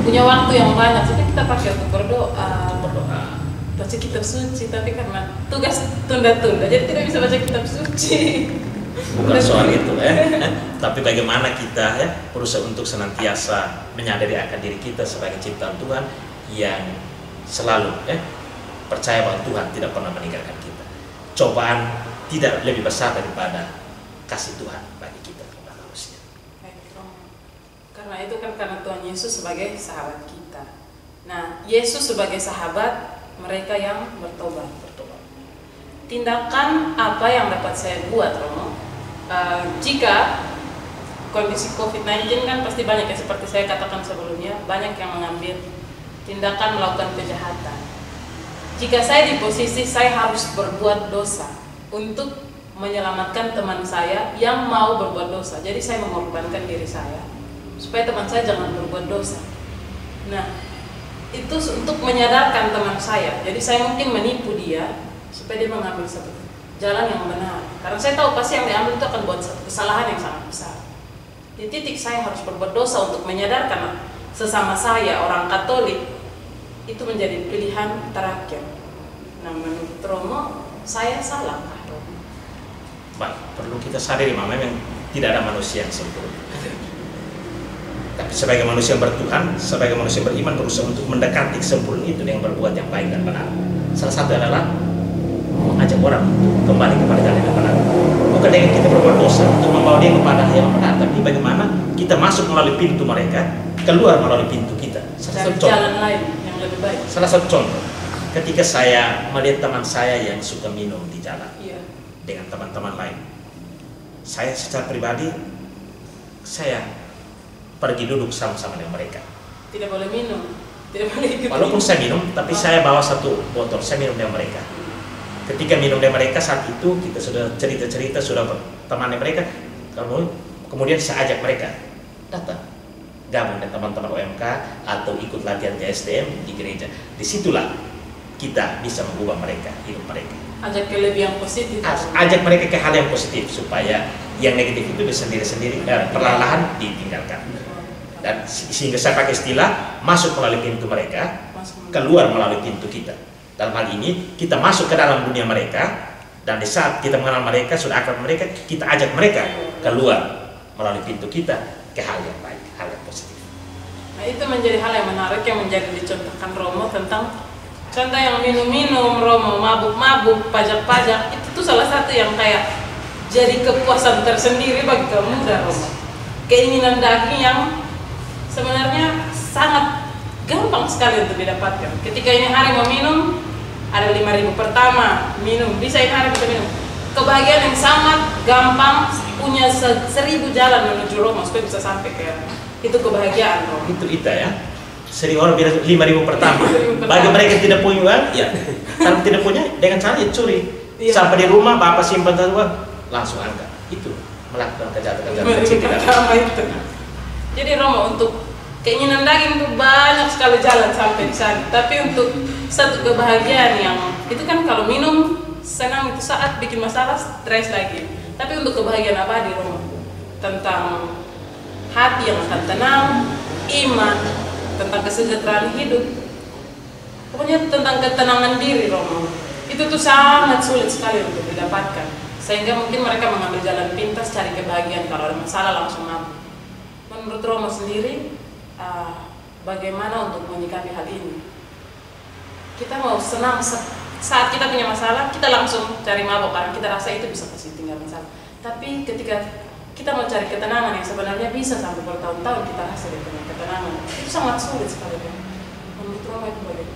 punya waktu yang banyak, jadi kita pakai untuk berdoa, baca kitab suci. Tapi karena tugas tunda-tunda, jadi tidak bisa baca kitab suci. Bukan soal itu tapi bagaimana kita berusaha untuk senantiasa menyadari akan diri kita sebagai ciptaan Tuhan yang selalu percaya bahwa Tuhan tidak pernah meninggalkan kita. Cobaan tidak lebih besar daripada kasih Tuhan bagi kita kepada manusia. Karena itu kan karena Tuhan Yesus sebagai sahabat kita. Nah, Yesus sebagai sahabat mereka yang bertobat. Tindakan apa yang dapat saya buat, Romo? Jika kondisi COVID-19 kan pasti banyak ya, seperti saya katakan sebelumnya, banyak yang mengambil tindakan melakukan kejahatan. Jika saya di posisi saya harus berbuat dosa untuk menyelamatkan teman saya yang mau berbuat dosa, jadi saya mengorbankan diri saya supaya teman saya jangan berbuat dosa. Nah, itu untuk menyadarkan teman saya, jadi saya mungkin menipu dia supaya dia mengambil satu jalan yang benar, karena saya tahu pasti yang diambil itu akan buat satu kesalahan yang sangat besar. Di titik saya harus berbuat dosa untuk menyadarkan sesama saya orang Katolik, itu menjadi pilihan terakhir. Nah, menurut Romo, saya salah. Baik, perlu kita sadari memang tidak ada manusia yang sempurna. Tapi sebagai manusia yang bertuhan, sebagai manusia yang beriman, berusaha untuk mendekati kesempurnaan itu dengan berbuat yang baik dan benar. Salah satu adalah mengajak orang untuk kembali kepada jalan yang benar. Bukan dengan kita berbuat dosa untuk membawa dia kepada yang benar, tapi bagaimana kita masuk melalui pintu mereka, keluar melalui pintu kita. Cari jalan lain yang lebih baik. Salah satu contoh, ketika saya melihat teman saya yang suka minum di jalan, dengan teman-teman lain, saya secara pribadi saya pergi duduk sama-sama dengan mereka. Tidak boleh minum, tidak boleh ikut. Walaupun saya minum, tapi saya bawa satu botol, saya minum dengan mereka. Ketika minum dengan mereka saat itu kita sudah cerita-cerita, sudah berteman dengan mereka, kemudian saya ajak mereka datang gabung dengan teman-teman OMK atau ikut latihan TSDM di gereja. Disitulah kita bisa mengubah mereka, hidup mereka. Ajak ke lebih yang positif. Ajak mereka ke hal yang positif supaya yang negatif itu bisa sendiri-sendiri perlahan-lahan ditinggalkan. Dan sehingga saya pakai istilah masuk melalui pintu mereka, keluar melalui pintu kita. Dalam hal ini kita masuk ke dalam dunia mereka, dan di saat kita mengenal mereka, sudah akrab mereka, kita ajak mereka keluar melalui pintu kita ke hal yang baik, hal yang positif. Nah, itu menjadi hal yang menarik yang menjadi dicontohkan Romo tentang contoh yang minum-minum, Romo, mabuk-mabuk, pajak-pajak, itu tuh salah satu yang kayak jadi kepuasan tersendiri bagi kaum muda, Romo. Keinginan daging yang sebenarnya sangat gampang sekali untuk didapatkan. Ketika ini hari mau minum, ada 5.000 pertama, minum, bisa ini hari bisa minum. Kebahagiaan yang sangat gampang, punya 1.000 jalan menuju Roma supaya bisa sampai ke itu kebahagiaan, Romo. Itu kita ya. Sering orang bilang 5.000 pertama. Bagi mereka yang tidak punya uang, ya. Kalau tidak punya, dengan cara curi. Sampai di rumah, bapak simpan uang, langsung angkat. Itu melakukan kejahatan-kejahatan kecil. Itu. Jadi Romo, untuk keinginan daging itu banyak sekali jalan sampai di sana. Tapi untuk satu kebahagiaan yang itu kan kalau minum senang itu saat bikin masalah, stres lagi. Tapi untuk kebahagiaan abadi, Romo, tentang hati yang akan tenang, iman, tentang kesejahteraan hidup, pokoknya tentang ketenangan diri, Romo, itu tuh sangat sulit sekali untuk didapatkan. Sehingga mungkin mereka mengambil jalan pintas cari kebahagiaan, kalau ada masalah langsung mabuk. Menurut Romo sendiri, bagaimana untuk menyikapi hal ini? Kita mau senang saat kita punya masalah, kita langsung cari mabuk karena kita rasa itu bisa kasih tinggal masalah. Tapi ketika kita mau cari ketenangan yang sebenarnya bisa sampai bertahun-tahun kita hasilkan dengan ketenangan, itu sangat sulit sekali. Menurut Romo itu bagaimana?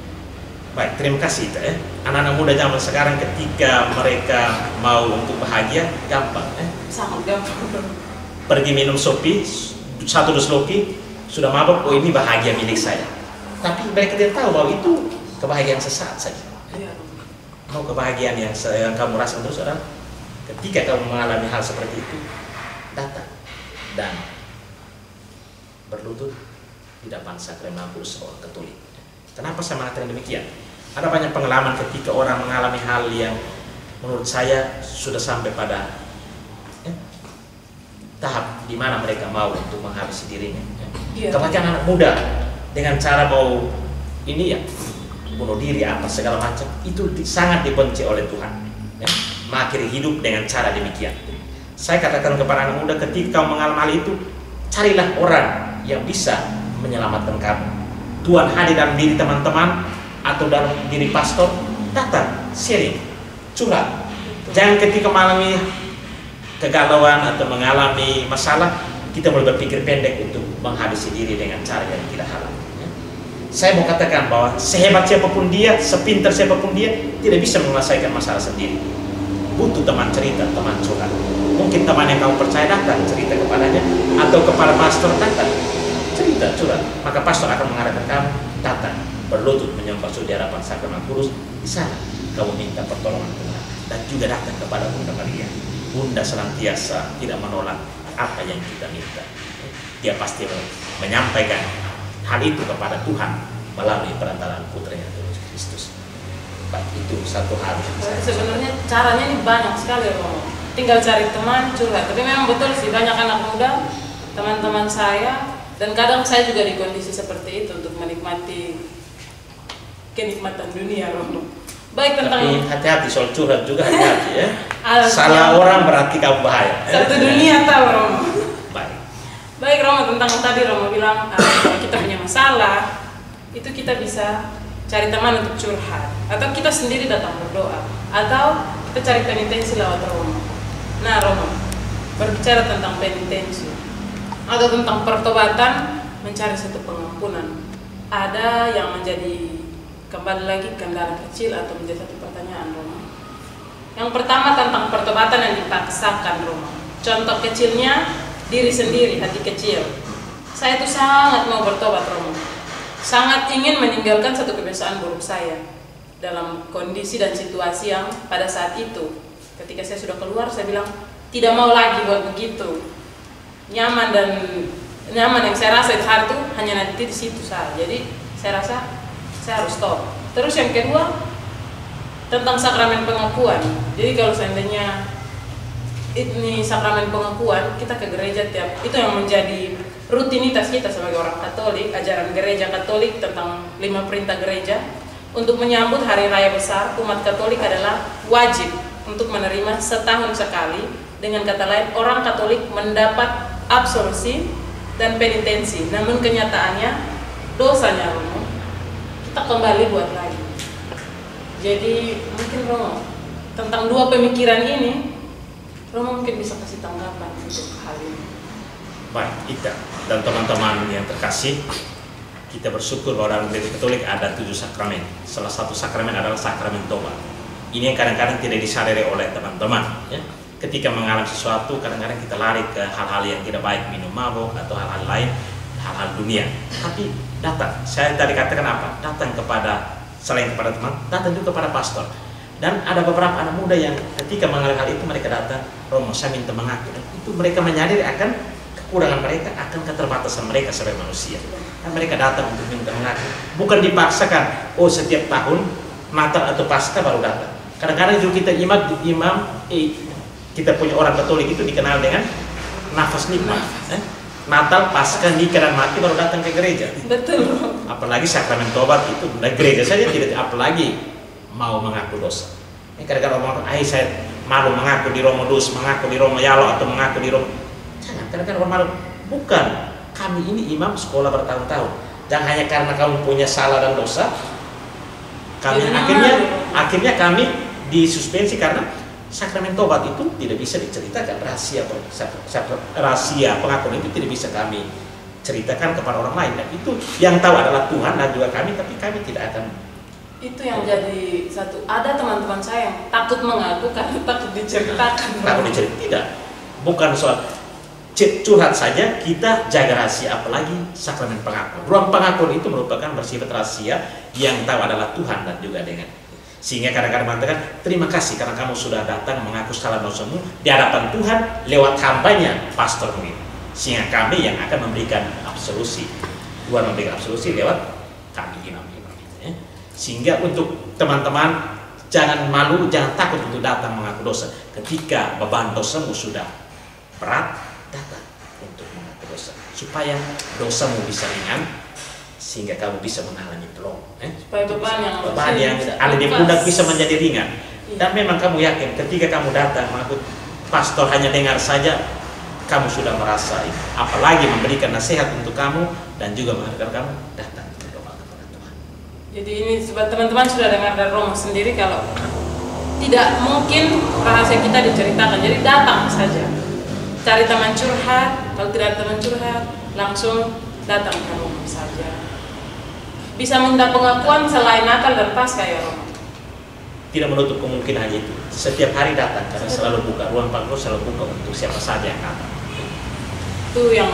Baik, terima kasih ya. Anak-anak muda zaman sekarang ketika mereka mau untuk bahagia, gampang sangat gampang. pergi minum sopi, satu dus kopi, sudah mabuk, oh ini bahagia milik saya. Tapi mereka tidak tahu bahwa itu kebahagiaan sesaat saja. Mau kebahagiaan yang kamu rasa terus adalah ketika kamu mengalami hal seperti itu, datang dan berlutut di depan sakramen Kudus seorang Katolik. Kenapa saya mengatakan demikian? Ada banyak pengalaman ketika orang mengalami hal yang menurut saya sudah sampai pada tahap di mana mereka mau untuk menghabisi dirinya. Kebanyakan anak muda dengan cara mau ini ya bunuh diri apa segala macam itu sangat dibenci oleh Tuhan. Mengakhiri hidup dengan cara demikian. Saya katakan kepada anak muda, ketika kau mengalami hal itu, carilah orang yang bisa menyelamatkan kamu. Tuhan hadir dalam diri teman-teman atau dalam diri pastor, datang, sharing, curhat. Jangan ketika mengalami kegalauan atau mengalami masalah, kita mulai berpikir pendek untuk menghabisi diri dengan cara yang tidak halal. Saya mau katakan bahwa sehebat siapapun dia, sepintar siapapun dia, tidak bisa menyelesaikan masalah sendiri. Butuh teman cerita, teman curhat. Mungkin teman yang kamu percaya datang cerita kepadanya, atau kepada pastor datang cerita curhat. Maka pastor akan mengarahkan kamu datang berlutut menyembah di hadapan sakramen Kudus. Di sana kamu minta pertolongan Tuhan dan juga datang kepada Bunda Maria. Bunda senantiasa tidak menolak apa yang kita minta. Dia pasti menyampaikan hal itu kepada Tuhan melalui perantaraan putranya Yesus Kristus. Itu satu hal yang sebenarnya caranya ini banyak sekali Romo. Tinggal cari teman curhat. Tapi memang betul sih banyak anak muda, teman-teman saya, dan kadang saya juga di kondisi seperti itu untuk menikmati kenikmatan dunia Romo. Baik tentang tapi hati-hati soal curhat juga, hati-hati ya. Salah orang berarti kamu bahaya. Satu dunia tahu Romo. Baik Romo, tentang tadi Romo bilang kalau kita punya masalah itu kita bisa cari teman untuk curhat, atau kita sendiri datang berdoa, atau kita cari penitensi lewat Romo. Nah Romo, berbicara tentang penitensi atau tentang pertobatan, mencari satu pengampunan, ada yang menjadi kembali lagi kendala kecil atau menjadi satu pertanyaan Romo. Yang pertama tentang pertobatan yang dipaksakan Romo. Contoh kecilnya diri sendiri, hati kecil. Saya itu sangat mau bertobat Romo. Sangat ingin meninggalkan satu kebiasaan buruk saya dalam kondisi dan situasi yang pada saat itu ketika saya sudah keluar saya bilang tidak mau lagi buat begitu. Nyaman yang saya rasa itu hari itu hanya nanti di situ saja. Jadi saya rasa saya harus stop. Terus yang kedua tentang sakramen pengakuan. Jadi kalau seandainya ini sakramen pengakuan, kita ke gereja tiap itu yang menjadi rutinitas kita sebagai orang Katolik. Ajaran gereja Katolik tentang 5 perintah gereja untuk menyambut hari raya besar umat Katolik adalah wajib untuk menerima setahun sekali. Dengan kata lain, orang Katolik mendapat absolusi dan penitensi. Namun kenyataannya dosanya Romo kita kembali buat lagi. Jadi mungkin Romo tentang dua pemikiran ini Romo mungkin bisa kasih tanggapan untuk hal ini. Baik, kita dan teman-teman yang terkasih, kita bersyukur bahwa dalam gereja Katolik ada 7 sakramen. Salah satu sakramen adalah sakramen tobat. Ini yang kadang-kadang tidak disadari oleh teman-teman. Ya. Ketika mengalami sesuatu, kadang-kadang kita lari ke hal-hal yang tidak baik, minum mabuk atau hal-hal lain, hal-hal dunia. Tapi datang, saya tadi katakan apa? Datang kepada, selain kepada teman, datang juga kepada pastor. Dan ada beberapa anak muda yang ketika mengalami hal itu mereka datang, Romo saya minta mengaku. Dan itu mereka menyadari akan kekurangan mereka, akan keterbatasan mereka sebagai manusia. Dan mereka datang untuk minta mengaku. Bukan dipaksakan, oh setiap tahun Natal atau Paskah baru datang. Kadang-kadang juga kita kita punya orang Katolik itu dikenal dengan nafas nikmat. Natal, Paskah, nikah dan mati baru datang ke gereja. Betul. Apalagi sakramen tobat itu, dari gereja saja tidak, apalagi mau mengaku dosa. Kadang-kadang orang saya malu mengaku di Romo Dus, mengaku di Romo Yalo atau mengaku di Romo. Jangan, kadang-kadang orang malu. Bukan, kami ini imam sekolah bertahun-tahun. Dan hanya karena kamu punya salah dan dosa, kami akhirnya kami disuspensi karena sakramen tobat itu tidak bisa diceritakan, rahasia pengakuan itu tidak bisa kami ceritakan kepada orang lain. Dan itu yang tahu adalah Tuhan dan juga kami, tapi kami tidak akan. Itu yang jadi satu. Ada teman-teman saya yang takut mengaku karena takut diceritakan. Takut diceritakan, tidak. Bukan soal curhat saja kita jaga rahasia, apalagi sakramen pengakuan. Ruang pengakuan itu merupakan bersifat rahasia yang tahu adalah Tuhan dan juga dengan. Sehingga kadang-kadang mengatakan terima kasih karena kamu sudah datang mengaku salah dosamu di hadapan Tuhan lewat hambanya pastormu ini. Sehingga kami yang akan memberikan absolusi. Tuhan memberikan absolusi lewat kami imam-imam. Sehingga untuk teman-teman jangan malu, jangan takut untuk datang mengaku dosa. Ketika beban dosamu sudah berat, datang untuk mengaku dosa supaya dosamu bisa ringan, sehingga kamu bisa menghalangi pelong. Supaya beban yang ada di pundak bisa menjadi ringan. Dan memang kamu yakin ketika kamu datang mengaku pastor hanya dengar saja, kamu sudah merasa itu. Apalagi memberikan nasihat untuk kamu dan juga menghargai kamu datang berdoa kepada Tuhan. Jadi ini teman-teman sudah dengar dari Romo sendiri kalau tidak mungkin rahasia kita diceritakan. Jadi datang saja. Cari teman curhat, kalau tidak ada teman curhat, langsung datang ke rumah saja. Bisa minta pengakuan selain Natal dan Paskah ya Romo? Tidak menutup kemungkinan itu. Setiap hari datang karena selalu buka, ruang pengakuan selalu buka untuk siapa saja yang datang. Itu yang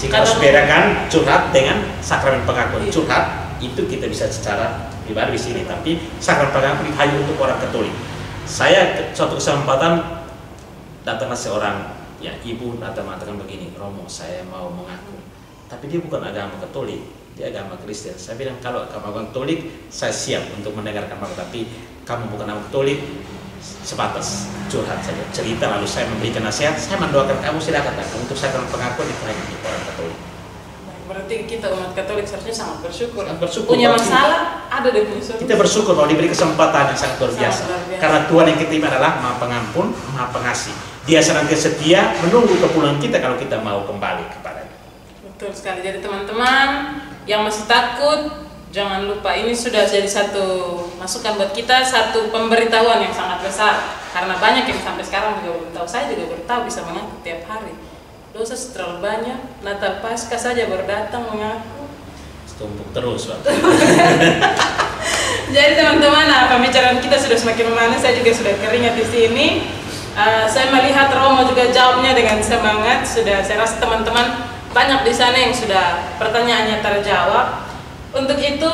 harus bedakan curhat dengan sakramen pengakuan. Curhat itu kita bisa secara pribadi di sini, tapi sakramen pengakuan hanya untuk orang Katolik. Saya suatu kesempatan datanglah seorang ya ibu datang mengatakan begini, Romo saya mau mengaku, tapi dia bukan agama Katolik, dia agama Kristen. Saya bilang kalau kamu agama Katolik saya siap untuk mendengarkan kamu, tapi kamu bukan agama Katolik, sebatas curhat saja, cerita lalu saya memberikan nasihat, saya mendoakan kamu silakan datang. Untuk sakramen pengakuan itu hanya untuk orang Katolik. Berarti kita umat Katolik seharusnya sangat bersyukur. Punya masalah ada di punya solusi. Kita bersyukur kalau diberi kesempatan yang sangat luar biasa. Karena Tuhan yang kita terima adalah Maha Pengampun, Maha Pengasih. Dia senantiasa setia menunggu kepulangan kita kalau kita mau kembali kepadanya. Betul sekali. Jadi teman-teman yang masih takut, jangan lupa ini sudah jadi satu masukan buat kita, satu pemberitahuan yang sangat besar. Karena banyak yang sampai sekarang juga belum tahu. Saya juga baru tahu bisa mengaku tiap hari. Dosa terlalu banyak, Natal Paskah saja baru datang mengaku. Tumpuk terus, Pak. Jadi teman-teman, pembicaraan kita sudah semakin memanas. Saya juga sudah keringat di sini. Saya melihat Romo juga jawabnya dengan semangat. Saya rasa teman-teman banyak di sana yang sudah pertanyaannya terjawab. Untuk itu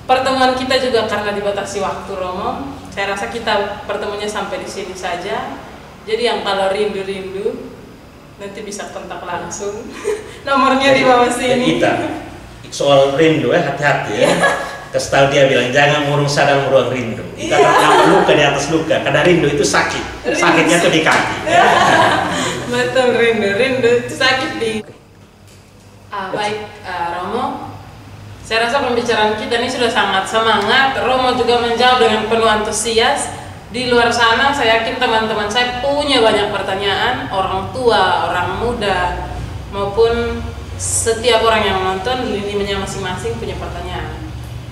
pertemuan kita juga karena dibatasi waktu Romo, saya rasa kita pertemuannya sampai di sini saja. Jadi yang kalau rindu-rindu nanti bisa kontak langsung. Nomornya di bawah sini. Kita soal rindu hati-hati ya. Kasih dia bilang jangan murung sadang murung rindu. Kita tambah luka di atas luka. Karena rindu itu sakit. Sakitnya tuh di kaki. Betul, rindu itu sakit di. Baik Romo. Saya rasa pembicaraan kita ini sudah sangat semangat. Romo juga menjawab dengan penuh antusias. Di luar sana saya yakin teman-teman saya punya banyak pertanyaan. Orang tua, orang muda, maupun setiap orang yang menonton di lininya masing-masing punya pertanyaan.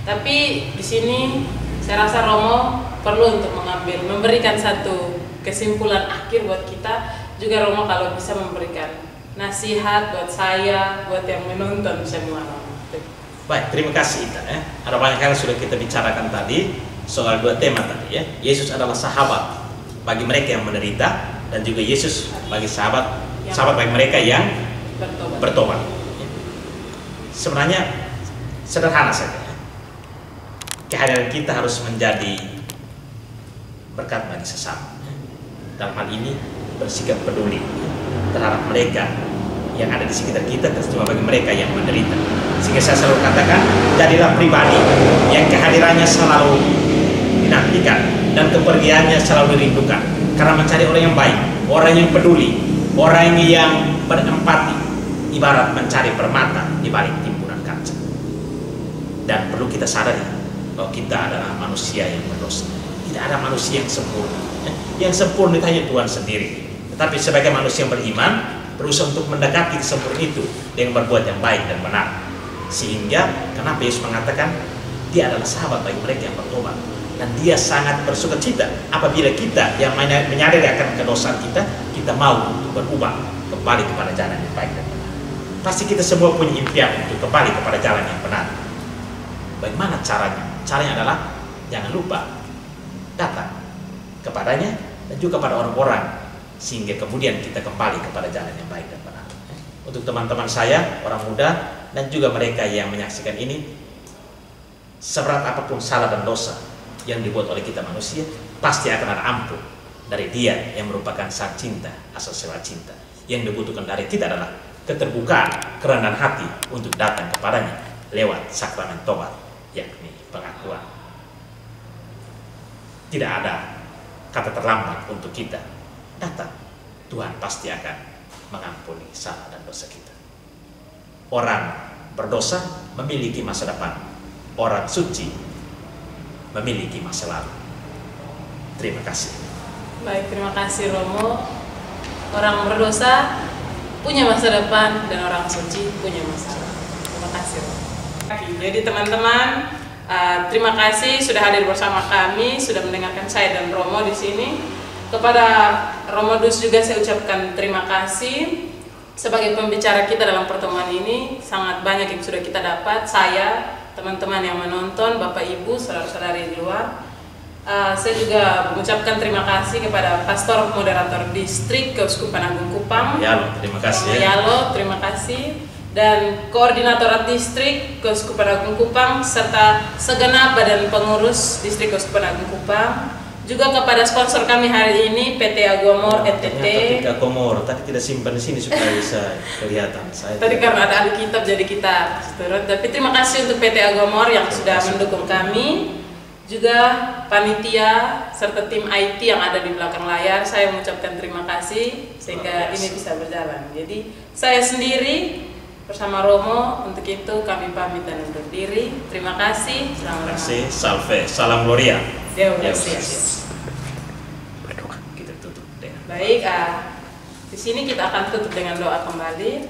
Tapi di sini saya rasa Romo perlu untuk memberikan satu kesimpulan akhir buat kita. Juga Romo kalau bisa memberikan nasihat buat saya, buat yang menonton semua. Baik, terima kasih Ita. Ada banyak hal sudah kita bicarakan tadi soal dua tema tadi ya. Yesus adalah sahabat bagi mereka yang menderita dan juga Yesus bagi sahabat bagi mereka yang bertobat. Sebenarnya sederhana saja. Kehadiran kita harus menjadi berkat bagi sesama. Dalam hal ini bersikap peduli terhadap mereka yang ada di sekitar kita, terutama bagi mereka yang menderita. Sehingga saya selalu katakan, jadilah pribadi yang kehadirannya selalu dinantikan dan kepergiannya selalu dirindukan. Karena mencari orang yang baik, orang yang peduli, orang yang berempati, ibarat mencari permata di balik timbunan kaca. Dan perlu kita sadari bahwa kita adalah manusia yang berdosa. Tidak ada manusia yang sempurna. Yang sempurna itu hanya Tuhan sendiri. Tetapi sebagai manusia yang beriman, berusaha untuk mendekati kesempurnaan itu dengan berbuat yang baik dan benar. Sehingga kenapa Yesus mengatakan dia adalah sahabat bagi mereka yang bertobat, dan dia sangat bersukacita apabila kita yang menyadari akan kedosaan kita mau untuk berubah kembali kepada jalan yang baik dan benar. Pasti kita semua punya impian untuk kembali kepada jalan yang benar. Bagaimana caranya? Caranya adalah jangan lupa datang kepadanya dan juga kepada orang-orang, sehingga kemudian kita kembali kepada jalan yang baik dan benar. untuk teman-teman saya, orang muda, dan juga mereka yang menyaksikan ini, seberat apapun salah dan dosa yang dibuat oleh kita manusia, pasti akan ada ampun dari Dia yang merupakan Sang Cinta, asal sewa cinta. Yang dibutuhkan dari kita adalah keterbukaan, kerendahan hati untuk datang kepadanya lewat sakramen tobat, yakni pengakuan. Tidak ada kata terlambat untuk kita datang. Tuhan pasti akan mengampuni salah dan dosa kita. Orang berdosa memiliki masa depan, orang suci memiliki masa lalu. Terima kasih. Baik, terima kasih Romo. Orang berdosa punya masa depan dan orang suci punya masa lalu. Terima kasih Romo. Jadi teman-teman, terima kasih sudah hadir bersama kami, sudah mendengarkan saya dan Romo di sini. Kepada Romo Dus juga saya ucapkan terima kasih sebagai pembicara kita dalam pertemuan ini. Sangat banyak yang sudah kita dapat, saya, teman-teman yang menonton, Bapak Ibu, saudara-saudari di luar. Saya juga mengucapkan terima kasih kepada Pastor Moderator Distrik Keuskupan Agung Kupang, Yalo, terima kasih. Yalo, terima kasih. Dan Koordinator Distrik Keuskupan Agung Kupang serta segenap badan pengurus Distrik Keuskupan Agung Kupang. Juga kepada sponsor kami hari ini, PT Agomor NTT. PT Agomor, tadi tidak simpan di sini supaya bisa kelihatan. Tadi karena ada Alkitab jadi kita turun. Tapi terima kasih untuk PT Agomor yang sudah mendukung kami. Juga panitia serta tim IT yang ada di belakang layar, saya mengucapkan terima kasih sehingga ini bisa berjalan. Jadi saya sendiri bersama Romo, untuk itu kami pamit dan undur diri. Terima kasih. Terima kasih. Salve, salam gloria. Deus Gracias. Kita tutup dengan baik. Di sini kita akan tutup dengan doa kembali.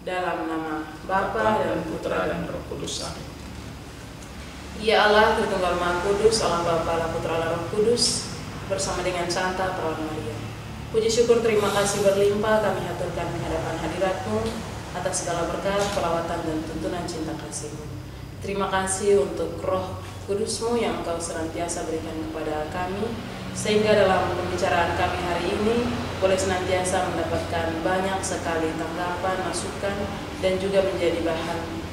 Dalam nama Bapa dan Putra dan Roh Kudus. Amin. Ya Allah, Tritunggal Maha Kudus, Allah Bapa, Allah Putra, Allah Roh Kudus, bersama dengan Santa Perawan Maria. Puji syukur terima kasih berlimpah kami haturkan di hadapan hadirat-Mu atas segala berkat, perawatan dan tuntunan cinta kasih-Mu. Terima kasih untuk Roh Kudus-Mu yang Engkau senantiasa berikan kepada kami, sehingga dalam pembicaraan kami hari ini boleh senantiasa mendapatkan banyak sekali tanggapan, masukan, dan juga menjadi bahan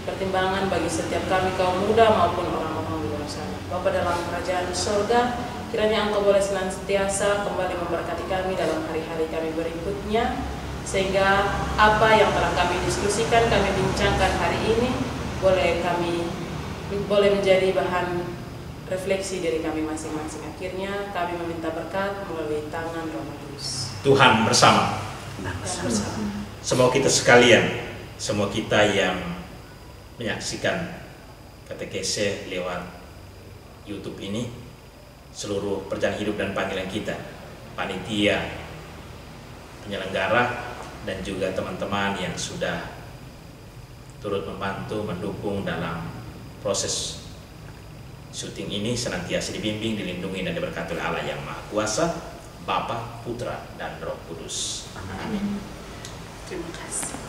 pertimbangan bagi setiap kami kaum muda maupun orang-orang di luar sana. Bapa dalam kerajaan surga, kiranya Engkau boleh senantiasa kembali memberkati kami dalam hari-hari kami berikutnya, sehingga apa yang telah kami diskusikan, kami bincangkan hari ini boleh menjadi bahan refleksi dari kami masing-masing. Akhirnya kami meminta berkat melalui tangan Roh Kudus. Tuhan bersama. Semua kita sekalian, semua kita yang menyaksikan katekese lewat YouTube ini, seluruh perjalanan hidup dan panggilan kita, panitia, penyelenggara, dan juga teman-teman yang sudah turut membantu, mendukung dalam proses syuting ini, senantiasa dibimbing, dilindungi, dan diberkati oleh Allah yang Maha Kuasa, Bapa, Putra, dan Roh Kudus. Amin. Terima kasih.